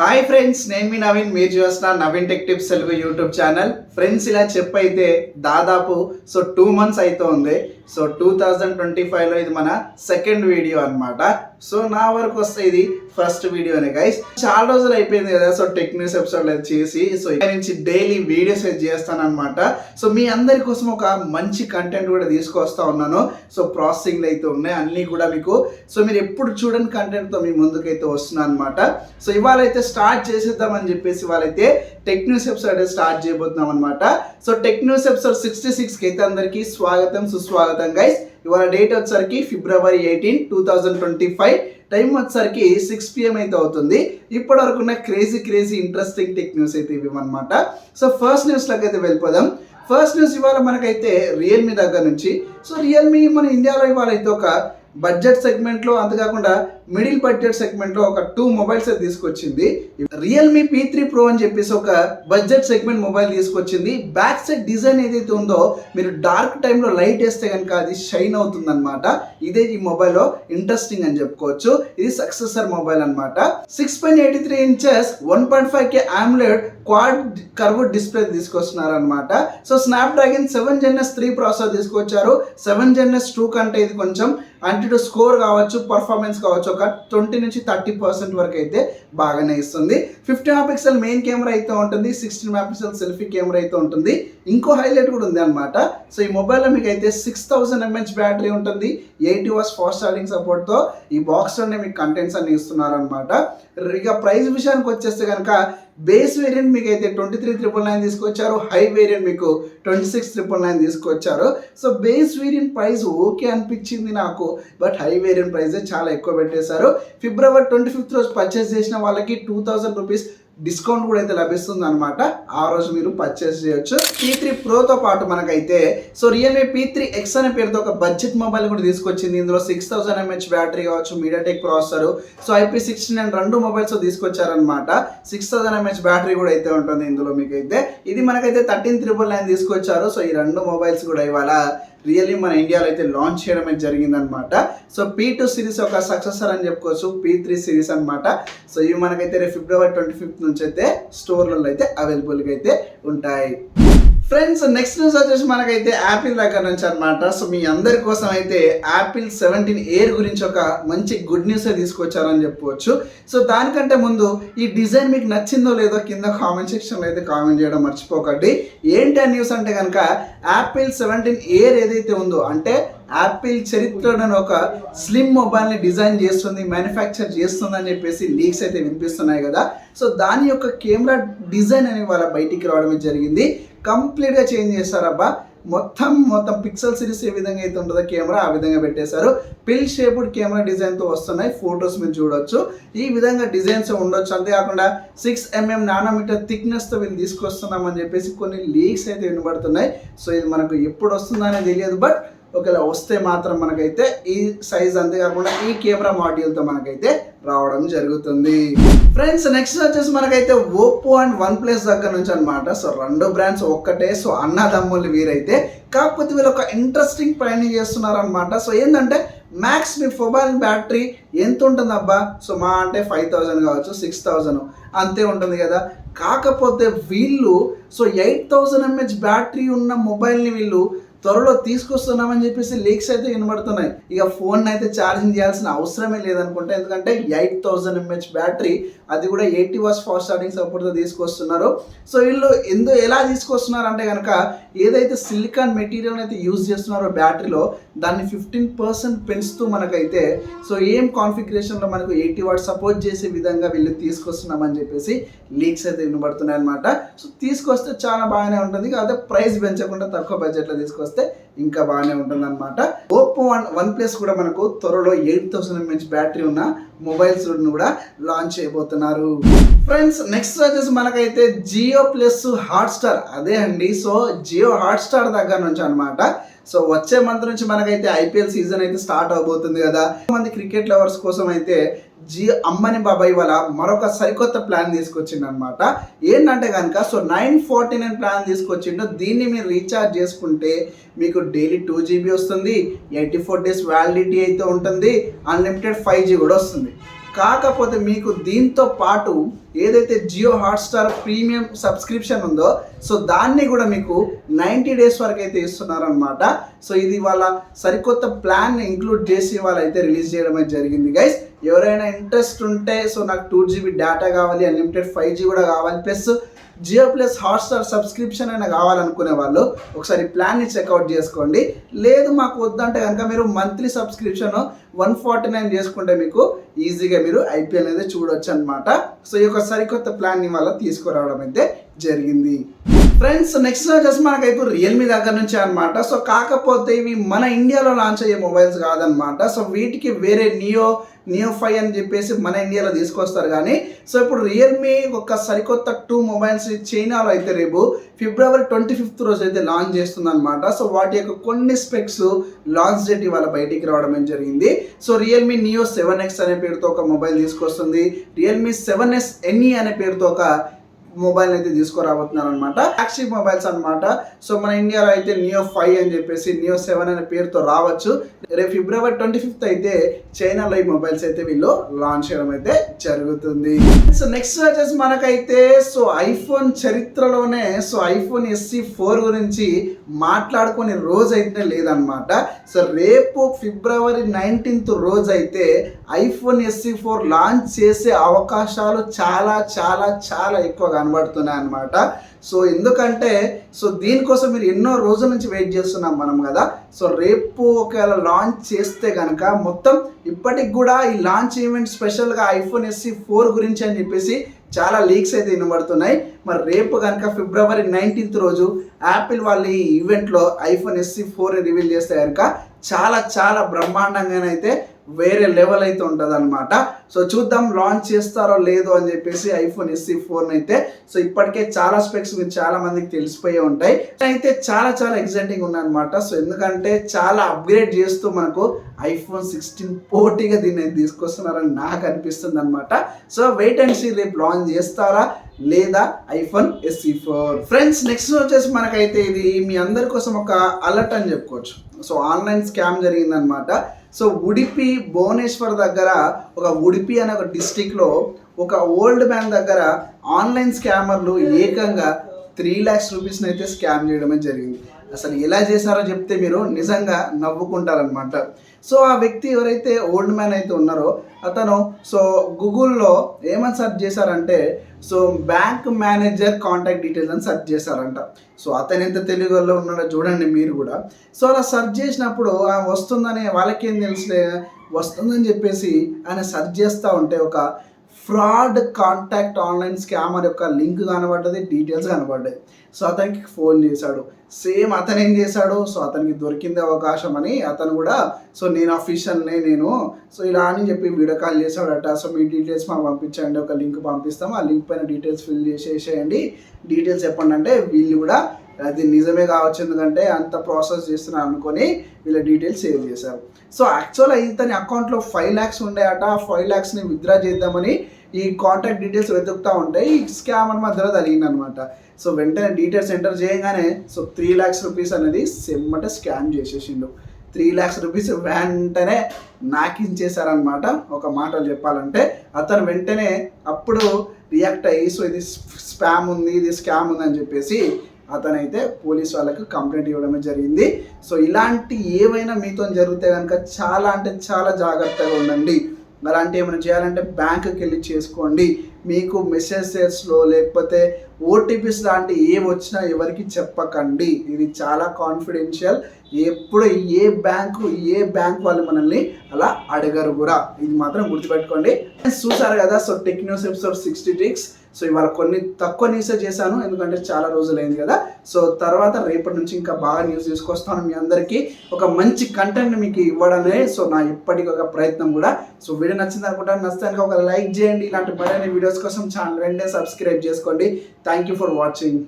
Hi friends, నేను మీ నవీన్. మీరు చూస్తున్న Naveen tech tips Telugu YouTube channel. Friends, ఇలా చెప్పైతే దాదాపు 2 months అవుతుంది. 2025లో ఇది మన సెకండ్ వీడియో అనమాట. నా వరకు వస్తే ఇది ఫస్ట్ వీడియోనే గైస్. చాలా రోజులు అయిపోయింది కదా టెక్ న్యూస్ ఎపిసోడ్ చేసి. ఇక్కడ నుంచి డైలీ వీడియోస్ అయితే చేస్తాను అనమాట. మీ అందరి కోసం ఒక మంచి కంటెంట్ కూడా తీసుకొస్తా ఉన్నాను. ప్రాసెసింగ్లు అయితే ఉన్నాయి అన్నీ కూడా మీకు. మీరు ఎప్పుడు చూడని కంటెంట్తో మీ ముందుకైతే వస్తున్నాను అనమాట. ఇవాళ అయితే స్టార్ట్ చేసేద్దామని చెప్పేసి వాళ్ళైతే టెక్ న్యూస్ ఎపిసోడ్ స్టార్ట్ చేయబోతున్నాం అనమాట. టెక్ న్యూస్ ఎపిసోడ్ 66కి అయితే అందరికీ స్వాగతం సుస్వాగతం గైస్. ఇవాళ డేట్ వచ్చేసరికి February 18, 2025. టైం వచ్చేసరికి 6 PM అయితే అవుతుంది. ఇప్పటి వరకు ఉన్న క్రేజీ ఇంట్రెస్టింగ్ టెక్ న్యూస్ అయితే ఇవ్వమన్నమాట. ఫస్ట్ న్యూస్లోకి అయితే వెళ్ళిపోదాం. ఫస్ట్ న్యూస్ ఇవాళ మనకైతే రియల్మీ దగ్గర నుంచి. రియల్మీ మన ఇండియాలో ఇవాళ అయితే ఒక బడ్జెట్ సెగ్మెంట్లో, అంతేకాకుండా మిడిల్ బడ్జెట్ సెగ్మెంట్లో ఒక 2 మొబైల్స్ అయితే తీసుకొచ్చింది. రియల్మీ P3 Pro అని చెప్పేసి ఒక బడ్జెట్ సెగ్మెంట్ మొబైల్ తీసుకొచ్చింది. బ్యాక్ సైడ్ డిజైన్ ఏదైతే ఉందో మీరు డార్క్ టైంలో లైట్ వేస్తే కనుక అది షైన్ అవుతుంది అనమాట. ఇదే ఈ మొబైల్లో ఇంట్రెస్టింగ్ అని చెప్పుకోవచ్చు. ఇది సక్సెసర్ మొబైల్ అనమాట. 6.83 inches 1.5K AMOLED quad curve display తీసుకొస్తున్నారు అనమాట. స్నాప్డ్రాగన్ 7 Gen S 3 ప్రాసెసర్ తీసుకొచ్చారు. 7 Gen S 2 కంటే ఇది కొంచెం అంటే స్కోర్ కావచ్చు, పర్ఫార్మెన్స్ కావచ్చు, ఒక 20-30% వరకు అయితే బాగానే ఇస్తుంది. 50 MP మెయిన్ కెమెరా అయితే ఉంటుంది. 16 MP సెల్ఫీ కెమెరా అయితే ఉంటుంది. ఇంకో హైలైట్ కూడా ఉంది అనమాట. ఈ మొబైల్లో మీకు అయితే 6000 mAh బ్యాటరీ ఉంటుంది. 80 watts ఫాస్ట్ ఛార్జింగ్ సపోర్ట్తో ఈ బాక్స్లోనే మీకు కంటెంట్స్ అన్ని ఇస్తున్నారు అనమాట. ఇక ప్రైస్ విషయానికి వచ్చేస్తే కనుక బేస్ వేరియంట్ మీకు అయితే 23,999 తీసుకొచ్చారు. హై వేరియంట్ మీకు 26,999 తీసుకొచ్చారు. బేస్ వేరియంట్ ప్రైస్ ఓకే అనిపించింది నాకు, బట్ హై వేరియంట్ ప్రైస్ చాలా ఎక్కువ పెట్టేశారు. February 25th రోజు పర్చేస్ చేసిన వాళ్ళకి 2000 రూపీస్ డిస్కౌంట్ కూడా అయితే లభిస్తుంది అనమాట. ఆ రోజు మీరు పర్చేస్ చేయొచ్చు. P3 Proతో పాటు మనకైతే రియల్మీ P3 X అనే పేరుతో ఒక బడ్జెట్ మొబైల్ కూడా తీసుకొచ్చింది. ఇందులో 6000 mAh బ్యాటరీ కావచ్చు, మీడియాటెక్ ప్రాసెసర్, IP69 రెండు మొబైల్స్ తీసుకొచ్చారనమాట. 6000 mAh బ్యాటరీ కూడా అయితే ఉంటుంది ఇందులో మీకైతే. ఇది మనకైతే 13,999 తీసుకొచ్చారు. ఈ రెండు మొబైల్స్ కూడా ఇవాళ రియల్లీ మన ఇండియాలో అయితే లాంచ్ చేయడం అయితే జరిగిందనమాట. P2 సిరీస్ ఒక సక్సెసర్ అని చెప్పుకోవచ్చు. P3 సిరీస్ అనమాట. ఇవి మనకైతే February 25th నుంచి అయితే స్టోర్లలో అయితే అవైలబుల్గా అయితే ఉంటాయి. ఫ్రెండ్స్, నెక్స్ట్ న్యూస్ వచ్చేసి మనకైతే యాపిల్ దగ్గర నుంచి అనమాట. మీ అందరి కోసం అయితే యాపిల్ 17 ఎయిర్ గురించి ఒక మంచి గుడ్ న్యూస్ తీసుకొచ్చారని చెప్పవచ్చు. దానికంటే ముందు ఈ డిజైన్ మీకు నచ్చిందో లేదో కింద కామెంట్ సెక్షన్లో అయితే కామెంట్ చేయడం మర్చిపోకండి. ఏంటి ఆ న్యూస్ అంటే కనుక యాపిల్ 17 ఎయిర్ ఏదైతే ఉందో, అంటే యాపిల్ చరిత్రను ఒక స్లిమ్ మొబైల్ని డిజైన్ చేస్తుంది, మ్యానుఫ్యాక్చర్ చేస్తుంది అని చెప్పేసి లీక్స్ అయితే వినిపిస్తున్నాయి కదా. దాని యొక్క కెమెరా డిజైన్ అని వాళ్ళ బయటికి రావడం జరిగింది. కంప్లీట్గా చేంజ్ చేస్తారబ్బా. మొత్తం పిక్సెల్ సిరీస్ ఏ విధంగా అయితే ఉంటుందో కెమెరా ఆ విధంగా పెట్టేశారు. పిల్ షేప్డ్ కెమెరా డిజైన్తో వస్తున్నాయి. ఫొటోస్ మీరు చూడొచ్చు. ఈ విధంగా డిజైన్స్ ఉండొచ్చు. అంతేకాకుండా 6 mm నానోమీటర్ థిక్నెస్తో వీళ్ళు తీసుకొస్తున్నామని చెప్పేసి కొన్ని లీక్స్ అయితే వినబడుతున్నాయి. ఇది మనకు ఎప్పుడు వస్తుందనే తెలియదు, బట్ ఒకవేళ వస్తే మాత్రం మనకైతే ఈ సైజ్, అంతేకాకుండా ఈ కెమెరా మాడ్యూల్తో మనకైతే రావడం జరుగుతుంది. ఫ్రెండ్స్, నెక్స్ట్ వచ్చేసి మనకైతే ఓప్పో అండ్ OnePlus దగ్గర నుంచి అనమాట. రెండు బ్రాండ్స్ ఒక్కటే. అన్నదమ్ములు వీరైతే. కాకపోతే వీళ్ళు ఒక ఇంట్రెస్టింగ్ ప్రయాణం చేస్తున్నారు అనమాట. ఏంటంటే మ్యాక్స్ మీ మొబైల్ బ్యాటరీ ఎంత ఉంటుంది అబ్బా? మా అంటే 5000 కావచ్చు, 6000 అంతే ఉంటుంది కదా. కాకపోతే వీళ్ళు 8000 mAh బ్యాటరీ ఉన్న మొబైల్ని వీళ్ళు త్వరలో తీసుకొస్తున్నామని చెప్పేసి లీక్స్ అయితే వినబడుతున్నాయి. ఇక ఫోన్ అయితే ఛార్జింగ్ చేయాల్సిన అవసరమే లేదనుకుంటా. ఎందుకంటే 8000 mAh బ్యాటరీ, అది కూడా 80 watts ఫాస్ట్ ఛార్జింగ్ సపోర్ట్తో తీసుకొస్తున్నారు. వీళ్ళు ఎలా తీసుకొస్తున్నారు అంటే కనుక ఏదైతే సిలికాన్ మెటీరియల్ అయితే యూజ్ చేస్తున్నారో బ్యాటరీలో, దాన్ని 15% పెంచుతూ మనకైతే ఏం కాన్ఫిగరేషన్లో మనకు 80 watts సపోర్ట్ చేసే విధంగా వీళ్ళు తీసుకొస్తున్నామని చెప్పేసి లీక్స్ అయితే వినబడుతున్నాయి అనమాట. తీసుకొస్తే చాలా బాగానే ఉంటుంది. అదే ప్రైస్ పెంచకుండా తక్కువ బడ్జెట్లో తీసుకొస్తే ఇంకా బాగానే ఉంటుంది అనమాట. ఓప్పో అండ్ OnePlus కూడా మనకు త్వరలో 8000 mAh బ్యాటరీ ఉన్న మొబైల్స్ కూడా లాంచ్ చేయబోతున్నారు. ఫ్రెండ్స్, నెక్స్ట్ వచ్చేసి మనకైతే జియో ప్లస్ హాట్స్టార్, అదే అండి. జియో హాట్స్టార్ దగ్గర నుంచి అనమాట. వచ్చే మంత్ నుంచి మనకైతే IPL సీజన్ అయితే స్టార్ట్ అవబోతుంది కదా. మంది క్రికెట్ లవర్స్ కోసం అయితే జియో అమ్మని బాబాయ్ వాళ్ళ మరొక సరికొత్త ప్లాన్ తీసుకొచ్చిండు అనమాట. ఏంటంటే కనుక 949 ప్లాన్ తీసుకొచ్చిండు. దీన్ని మీరు రీఛార్జ్ చేసుకుంటే మీకు డైలీ 2 GB వస్తుంది, 84 days వ్యాలిడిటీ అయితే ఉంటుంది, అన్లిమిటెడ్ 5G కూడా వస్తుంది. కాకపోతే మీకు దీంతో పాటు ఏదైతే జియో హాట్స్టార్ ప్రీమియం సబ్స్క్రిప్షన్ ఉందో సో దాన్ని కూడా మీకు 90 డేస్ వరకు అయితే ఇస్తున్నారనమాట. సో ఇది వాళ్ళ సరికొత్త ప్లాన్ ఇంక్లూడ్ చేసి వాళ్ళైతే రిలీజ్ చేయడం అయితే జరిగింది గైస్. ఎవరైనా ఇంట్రెస్ట్ ఉంటే సో నాకు 2GB డేటా కావాలి, అన్లిమిటెడ్ 5G కూడా కావాలి, plus Jio plus Hotstar subscription అయినా కావాలనుకునే వాళ్ళు ఒకసారి ప్లాన్ని చెక్అవుట్ చేసుకోండి. లేదు మాకు వద్దంటే కనుక మీరు మంత్లీ సబ్స్క్రిప్షన్ 149 చేసుకుంటే మీకు ఈజీగా మీరు ఐపీఎల్ అనేది చూడొచ్చు అనమాట. సో ఈ యొక్క సరికొత్త ప్లాన్ని వాళ్ళ తీసుకురావడం అయితే జరిగింది. ఫ్రెండ్స్ నెక్స్ట్ వచ్చేసి మనకైతే రియల్మీ దగ్గర నుంచి అనమాట. సో కాకపోతే ఇవి మన ఇండియాలో లాంచ్ అయ్యే మొబైల్స్ కాదనమాట. సో వీటికి వేరే నియో 5 అని చెప్పేసి మన ఇండియాలో తీసుకొస్తారు కానీ సో ఇప్పుడు రియల్మీ ఒక సరికొత్త 2 మొబైల్స్ చైనాలో అయితే రేపు ఫిబ్రవరి 25th రోజు అయితే లాంచ్ చేస్తుంది అనమాట. సో వాటి యొక్క కొన్ని స్పెక్స్ లాంచ్ డేట్ ఇవాళ బయటికి రావడం జరిగింది. సో రియల్మీ నియో 7X అనే పేరుతో ఒక మొబైల్ తీసుకొస్తుంది, రియల్మీ 7S NE అనే పేరుతో ఒక మొబైల్ అయితే తీసుకురాబోతున్నారు అనమాట. ఫ్లాగ్షిప్ మొబైల్స్ అనమాట. సో మన ఇండియాలో అయితే నియో 5 అని చెప్పేసి నియో 7 అనే పేరుతో రావచ్చు. రేపు ఫిబ్రవరి 25th అయితే చైనాలో ఈ మొబైల్స్ అయితే వీళ్ళు లాంచ్ చేయడం అయితే జరుగుతుంది. సో నెక్స్ట్ వచ్చేసి మనకైతే సో ఐఫోన్ చరిత్రలోనే సో ఐఫోన్ SE 4 గురించి మాట్లాడుకునే రోజు అయితే లేదనమాట. సో రేపు ఫిబ్రవరి 19th రోజు అయితే ఐఫోన్ SE 4 లాంచ్ చేసే అవకాశాలు చాలా చాలా చాలా ఎక్కువ కనబడుతున్నాయి అన్నమాట. సో ఎందుకంటే సో దీనికోసం మీరు ఎన్నో రోజుల నుంచి వెయిట్ చేస్తున్నాం మనం కదా. సో రేపు ఒకవేళ లాంచ్ చేస్తే కనుక మొత్తం ఇప్పటికి కూడా ఈ లాంచ్ ఈవెంట్ స్పెషల్గా ఐఫోన్ SE 4 గురించి అని చెప్పేసి చాలా లీక్స్ అయితే వినబడుతున్నాయి. మరి రేపు కనుక ఫిబ్రవరి 19th రోజు యాపిల్ వాళ్ళు ఈ ఈవెంట్లో ఐఫోన్ SE 4 రివీల్ చేస్తే కనుక చాలా చాలా బ్రహ్మాండంగానైతే వేరే లెవెల్ అయితే ఉంటుంది అనమాట. సో చూద్దాం లాంచ్ చేస్తారో లేదో అని చెప్పేసి ఐఫోన్ SE 4 అయితే. సో ఇప్పటికే చాలా స్పెక్స్ మీరు చాలా మందికి తెలిసిపోయే ఉంటాయి. అయితే చాలా చాలా ఎక్సైటింగ్ ఉన్నాయన్నమాట. సో ఎందుకంటే చాలా అప్గ్రేడ్ చేస్తూ మనకు ఐఫోన్ 16 పోటీగా దీన్ని తీసుకొస్తున్నారని నాకు అనిపిస్తుంది అనమాట. సో వెయిట్ అండ్ సీ రేపు లాంచ్ చేస్తారా లేదా ఐఫోన్ SE 4. ఫ్రెండ్స్ నెక్స్ట్ వచ్చేసి మనకైతే ఇది మీ అందరి కోసం ఒక అలర్ట్ అని చెప్పుకోవచ్చు. సో ఆన్లైన్ స్కామ్ జరిగిందనమాట. సో ఉడిపి భువనేశ్వర్ దగ్గర ఒక ఉడిపి అనే ఒక డిస్టిక్లో ఒక ఓల్డ్ మ్యాన్ దగ్గర ఆన్లైన్ స్కామర్లు ఏకంగా 3 lakhs రూపీస్ని అయితే స్కామ్ చేయడమే జరిగింది. అసలు ఎలా చేశారో చెప్తే మీరు నిజంగా నవ్వుకుంటారనమాట. సో ఆ వ్యక్తి ఎవరైతే ఓల్డ్ మ్యాన్ అయితే ఉన్నారో అతను సో గూగుల్లో ఏమని సెర్చ్ చేశారంటే so bank manager contact details అని సెర్చ్ చేశారంట. సో అతను ఎంత తెలుగులో ఉన్నాడో చూడండి మీరు కూడా. సో అలా సెర్చ్ చేసినప్పుడు వస్తుందని వాళ్ళకేం తెలుసులే వస్తుందని చెప్పేసి ఆయన సెర్చ్ చేస్తూ ఉంటే ఒక ఫ్రాడ్ కాంటాక్ట్ ఆన్లైన్ స్కామర్ యొక్క లింక్ కనబడ్డది, డీటెయిల్స్ కనబడ్డాయి. సో అతనికి ఫోన్ చేశాడు. సేమ్ అతను ఏం చేశాడు, సో అతనికి దొరికింది అవకాశం అని అతను కూడా సో నేను అఫీషియల్నే నేను సో ఇలా అని చెప్పి వీడియో కాల్ చేశాడట. సో మీ డీటెయిల్స్ మాకు పంపించండి, ఒక లింక్ పంపిస్తాం, ఆ లింక్ పైన డీటెయిల్స్ ఫిల్ చేసేయండి, డీటెయిల్స్ చెప్పండి అంటే వీళ్ళు కూడా అది నిజమే కావచ్చు ఎందుకంటే అంత ప్రాసెస్ చేస్తున్నారు అనుకొని వీళ్ళ డీటెయిల్స్ షేర్ చేశారు. సో యాక్చువల్గా ఇతని అకౌంట్లో 5 lakhs ఉండేయట. 5 lakhsని విత్డ్రా చేద్దామని ఈ కాంటాక్ట్ డీటెయిల్స్ వెతుకుతూ ఉంటే ఈ స్కామర్ మధ్యలో తగిలిందనమాట. సో వెంటనే డీటెయిల్స్ ఎంటర్ చేయగానే సో 3 lakhs రూపీస్ అనేది సెమ్మట స్కామ్ చేసేసిండు. 3 lakhs రూపీస్ వెంటనే నాకించేశారనమాట. ఒక మాటలు చెప్పాలంటే అతను వెంటనే అప్పుడు రియాక్ట్ అయ్యి సో ఇది స్పామ్ ఉంది, ఇది స్కామ్ ఉంది అని చెప్పేసి అతనైతే పోలీస్ వాళ్ళకి కంప్లైంట్ ఇవ్వడమే జరిగింది. సో ఇలాంటి ఏమైనా మీతో జరిగితే కనుక చాలా అంటే చాలా జాగ్రత్తగా ఉండండి. అలాంటి ఏమైనా చేయాలంటే బ్యాంకుకి వెళ్ళి చేసుకోండి. మీకు మెసేజెస్లో లేకపోతే ఓటీపీస్ లాంటి ఏవి వచ్చినా ఎవరికి చెప్పకండి. ఇది చాలా కాన్ఫిడెన్షియల్. ఎప్పుడు ఏ బ్యాంక్ వాళ్ళు మనల్ని అలా అడగరు కూడా. ఇది మాత్రం గుర్తుపెట్టుకోండి. చూసారు కదా so tech news episode 66. So ఇవాళ కొన్ని తక్కువ న్యూసే చేశాను ఎందుకంటే చాలా రోజులైంది కదా. సో తర్వాత రేపటి నుంచి ఇంకా బాగా న్యూస్ తీసుకొస్తాను మీ అందరికీ. ఒక మంచి కంటెంట్ మీకు ఇవ్వడమే సో నా ఇప్పటికి ఒక ప్రయత్నం కూడా. సో వీడియో నచ్చింది అనుకుంటాను. నచ్చితే ఒక లైక్ చేయండి. ఇలాంటి మరిన్ని వీడియోస్ కోసం ఛానల్ వెంటనే సబ్స్క్రైబ్ చేసుకోండి. Thank you for watching.